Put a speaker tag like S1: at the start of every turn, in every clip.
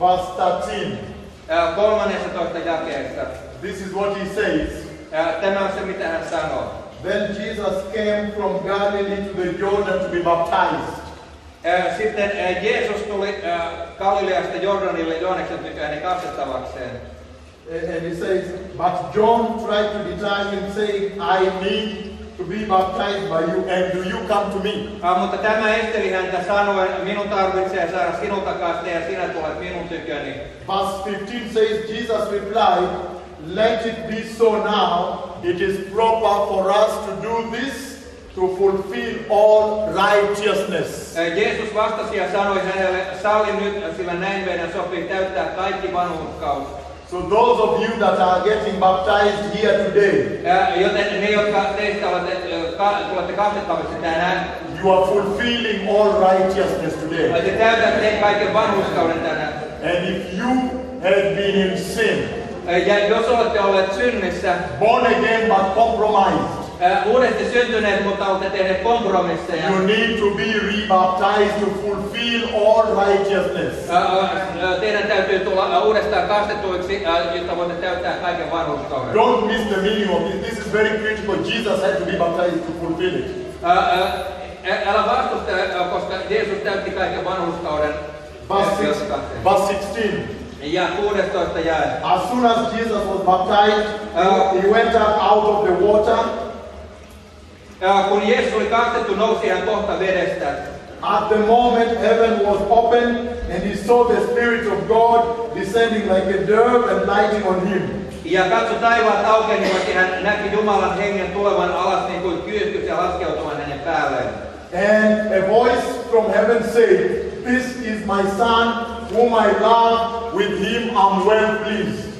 S1: verse 13.
S2: 13 jakeessa.
S1: This is what he says.
S2: Tämä on se, mitä hän sanoo.
S1: Then Jesus came from Galilee to the Jordan to be baptized.
S2: Sitten Jeesus tuli Galileasta Jordanille Jooneksen tykö hänen kastettavakseen.
S1: And he says, but John tried to deny him, saying, I need to be baptized by you, and do you come to me?
S2: Mutta tämä esteli häntä sanoen, minun tarvitsee saada sinulta kaste ja sinä tulet minun tyköni.
S1: Verse 15 says, Jesus replied, let it be so now. It is proper for us to do this to fulfill all righteousness.
S2: Jeesus vastasi ja sanoi hänelle, salli nyt, sillä näin meidän sopii täyttää kaikki vanhurskaus.
S1: So those of you that are getting baptized here today,
S2: Joten ne, jotka teistä tulette kastettaviksi tänään,
S1: you are fulfilling all righteousness today.
S2: te täytätte kaiken vanhurskauden tänään.
S1: And if you have been in sin,
S2: Ja jos olette olleet synnissä,
S1: born again but compromised,
S2: uudesti syntyneet, mutta olette tehneet kompromisseja,
S1: you need to be rebaptized to fulfill all righteousness.
S2: teidän täytyy tulla uudestaan kastetuiksi, jotta voitte täyttää kaiken vanhurskauden.
S1: Don't miss the meaning of this. This is very critical. Jesus had to be baptized to fulfill it.
S2: Älä vastustele, koska Jeesus täytti kaiken vanhurskauden.
S1: Verse 16.
S2: Ja 16 jae.
S1: As soon as Jesus was baptized, he went up out of the water.
S2: Kun Jeesus oli kastettu, nousi hän kohta vedestä.
S1: At the moment, heaven was open, and he saw the Spirit of God descending like a dove and lighting on him.
S2: Ja katso, taivaat aukenivat ja hän näki Jumalan hengen tulevan alas niin kuin kyyhkys ja laskeutuvan hänen päälleen.
S1: And a voice from heaven said, this is my son, whom I love, with him I'm well pleased.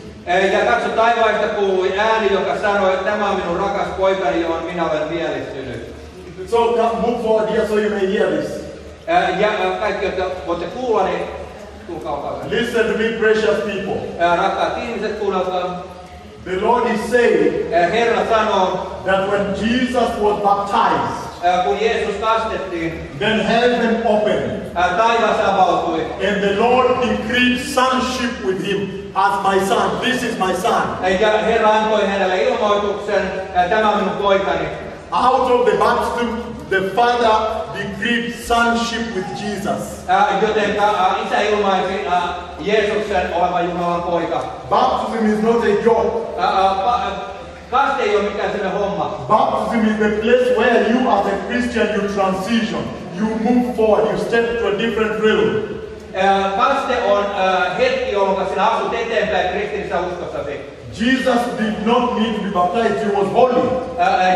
S2: Ja katso, taivaista kuului ääni, joka sanoi, että tämä on minun rakas poikani, johon minä olen mielistynyt.
S1: So come, move forward here so you may hear this.
S2: Ja kaikki, jotka voitte kuulla, niin tulkaa olkaa.
S1: Listen to me, precious people.
S2: Rakkaat ihmiset, kuunnelkaa.
S1: The Lord is saying
S2: Herra sanoo,
S1: that when Jesus was baptized,
S2: kun Jeesus kastettiin,
S1: then heaven opened,
S2: taivas avautui.
S1: and the Lord decreed sonship with him as my son. This is my son.
S2: Ja Herra antoi hänelle ilmoituksen, tämä on minun poikani.
S1: Out of the baptism, the Father decreed sonship with Jesus.
S2: Joten isä ilmaisi Jeesuksen olevan Jumalan poika.
S1: Baptism is not a joke.
S2: Kaste ei ole mikään sellainen homma.
S1: Baptism is the place where you as a Christian, you transition. You move forward, you step to a different realm.
S2: Kaste on hetki, jolloin sinä astut eteenpäin kristillisessä uskossasi.
S1: Jesus did not need to be baptized, he was holy.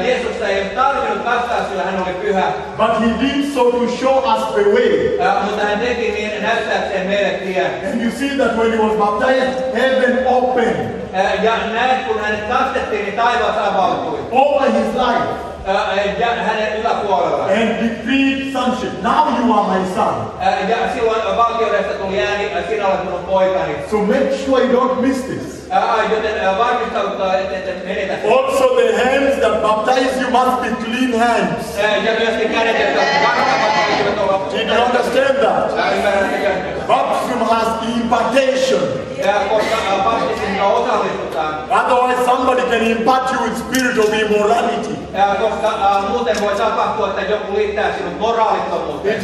S2: Jeesus ei tarvinnut kastaa, sillä hän oli pyhä.
S1: But he did so to show us the way.
S2: Mutta hän teki niin näyttääkseen meille tien.
S1: And you see that when he was baptized, heaven opened.
S2: Ja näet, kun hänet kastettiin, niin taivas avautui.
S1: Over his life.
S2: Ja hänen yläpuolella.
S1: And decreed sonship. Now you are my son.
S2: Ja silloin valkeudesta tuli ääni, sinä olet minun poikani.
S1: So make sure you don't miss this.
S2: Joten varmistaudutaan, että menetä.
S1: Also the hands that baptize you must be clean hands.
S2: Ja myöskin kädet, jotka kannattavat olla.
S1: Did you understand that? Baptism has impartation.
S2: Koska baptismiin osallistutaan.
S1: Otherwise somebody can impart you with spirit of immorality.
S2: Koska muuten voi tapahtua, että joku liittää sinut moraalittomuuteen.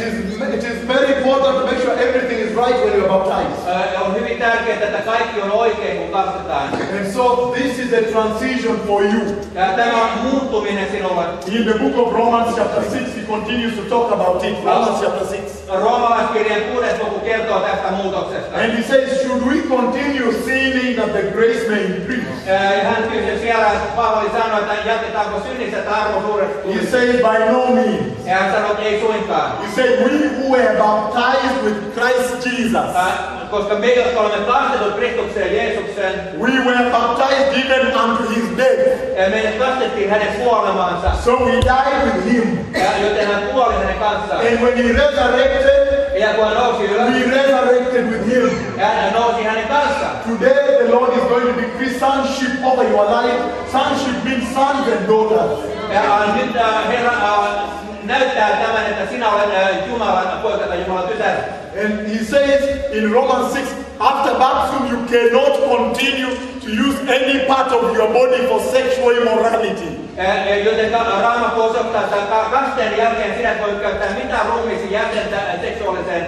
S1: It is very important to make sure everything is right when you are baptized.
S2: On hyvin tärkeää, että kaikki on oikein, kun kastetaan.
S1: And so this is a transition for you.
S2: Tämä on muuttuminen sinulle.
S1: In the book of Romans chapter 6, he continues to talk about it. Romans chapter 6.
S2: Roomalaiskirjan 6. luku kertoo tästä muutoksesta.
S1: And he says, should we continue sinning that the grace may increase?
S2: Hän kysyi siellä, Paavali sanoi, että jatketaanko synnissä, että armo suureksi
S1: He
S2: tulisi.
S1: says, by no means.
S2: Ja hän sanoi, että ei suinkaan.
S1: He said, we who were baptized with Christ Jesus,
S2: Koska me, jotka olemme kastetut Kristukseen Jeesukseen,
S1: we were baptized even unto his death.
S2: meidät kastettiin hänen kuolemaansa.
S1: So we died with him.
S2: Joten hän kuoli hänen kanssaan.
S1: And when he resurrected,
S2: Ja kun hän nousi ylös,
S1: we resurrected with him.
S2: hän nousi hänen kanssaan.
S1: Today the Lord is going to decree sonship over your life. Sonship means sons and daughters.
S2: Ja nyt Herra näyttää tämän, että sinä olet Jumalan poika tai Jumalan tytär.
S1: And he says in Romans 6, After baptism, you cannot continue to use any part of your body for sexual immorality.
S2: Joten Raamattu osoittaa, että kasteen jälkeen sinä et voi käyttää mitään ruumiisi jäsentä seksuaaliseen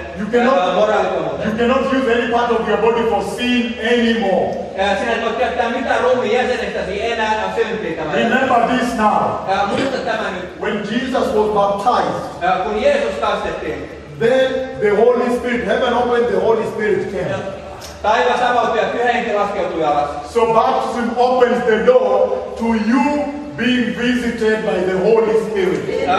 S2: moraalitomuuteen.
S1: You cannot use any part of your body for sin anymore.
S2: Sinä et voi käyttää mitään ruumiin jäsenestäsi enää syntiin tämän.
S1: Remember this now.
S2: Muista tämä nyt.
S1: When Jesus was baptized,
S2: Kun Jeesus kastettiin,
S1: then the Holy Spirit, heaven opened, the Holy Spirit came.
S2: taivas avautui ja Pyhä Henki laskeutui alas.
S1: So baptism opens the door to you being visited by the Holy Spirit.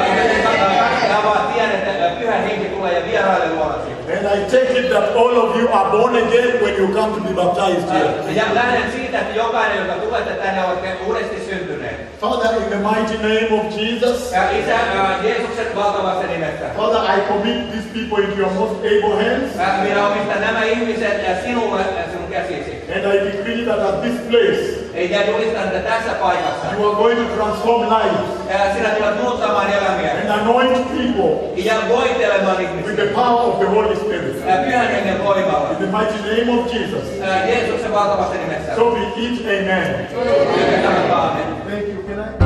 S2: Avaa tien, että Pyhä Henki tulee ja vierailee luonasi.
S1: And I take it that all of you are born again when you come to be baptized here.
S2: Ja lähden siitä, että jokainen, joka tulette tänne, olette uudesti syntyneet.
S1: Father, in the mighty name of Jesus,
S2: Isä, Jeesuksen valtavassa nimessä.
S1: Father, I commit these people into your most able hands.
S2: Minä omistan nämä ihmiset sinulle sinun käsisi.
S1: And I decree that at this place,
S2: Ja julistan, että tässä paikassa
S1: you are going to transform lives
S2: sinä tulet muuttamaan elämiä.
S1: and anoint people
S2: Ja voitelemaan
S1: with
S2: ihmisiä.
S1: the power of the Holy Spirit.
S2: Pyhän Hengen voimalla.
S1: In the mighty name of Jesus.
S2: Jeesuksen valtavassa nimessä.
S1: So be it. Amen.
S2: Amen.
S1: Thank you. Can I?